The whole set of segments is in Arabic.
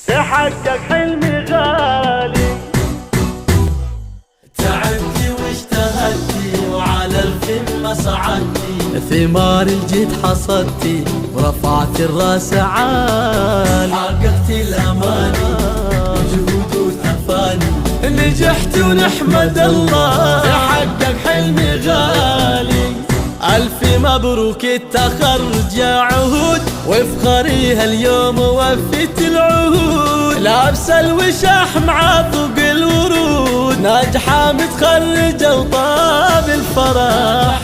تحقق حلمي غالي. تعبتي واجتهدتي وعلى القمة صعدتي، ثمار الجد حصدتي ورفعت الراس عالي، حققتي الأماني وجهود وتفاني، نجحت ونحمد الله تحقق حلمي غالي. ألف مبروك التخرج يا عهود، وافخريها اليوم وفيت العهود، لابسه الوشاح معطق الورود، ناجحة متخرجة وطاب الفرح،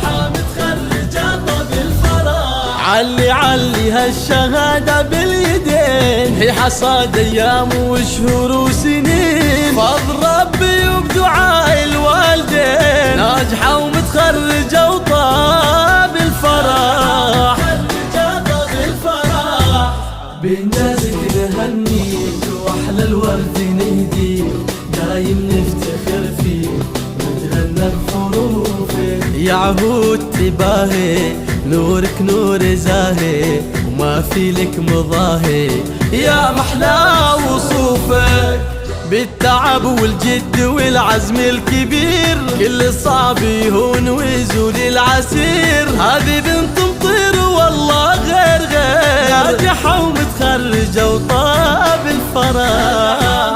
علي علي هالشهادة باليدين، هي حصاد أيام وشهور وسنين، فضل ربي وبدعاء الوالدين، ناجحة ومتخرجة وطاب الفرح، بإنجازك نهنيك وأحلى الورد نهديك، دايم نفتخر فيك ونتغنى بحروفك، يا عهود تباهي نورك نور زاهي، وما في لك مضاهي يا محلى وصوفك، بالتعب والجد والعزم الكبير، كل صعب يهون ويزول العسير، هذه بنت مطير والله غير ناجحة ومتخرجة وطاب الفرح،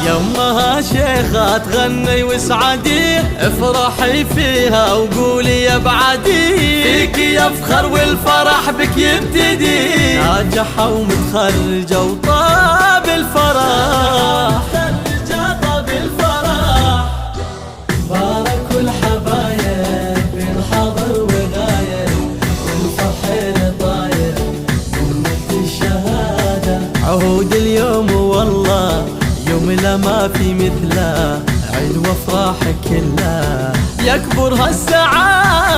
يمها شيخة تغني واسعدي، افرحي فيها وقولي يا بعدي، فيك يفخر والفرح بك يبتدي، ناجحة ومتخرجة وطاب الفرح، بارك الحبايب بين حاضر وغايب، والفرح لطاير ومنت الشهادة، عهود اليوم والله يوم لا ما في مثله، عيد وافراح كلها يكبر هالسعادة،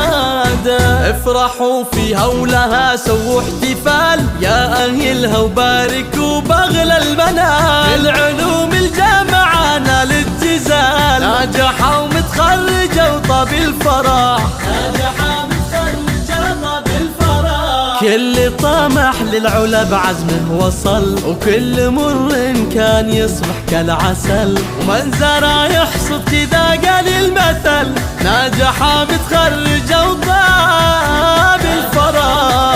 افرحوا فيها ولها سووا احتفال، يا أهلها وباركوا بأغلى المنال، العلوم الجامعة نال الجزال، ناجحة ومتخرجة وطاب الفرح، كل طامح للعلا بعزمه وصل، وكل مر كان يصبح كالعسل، ومن زرع يحصد كذا قال المثل، ناجحة متخرجة وطاب الفرح.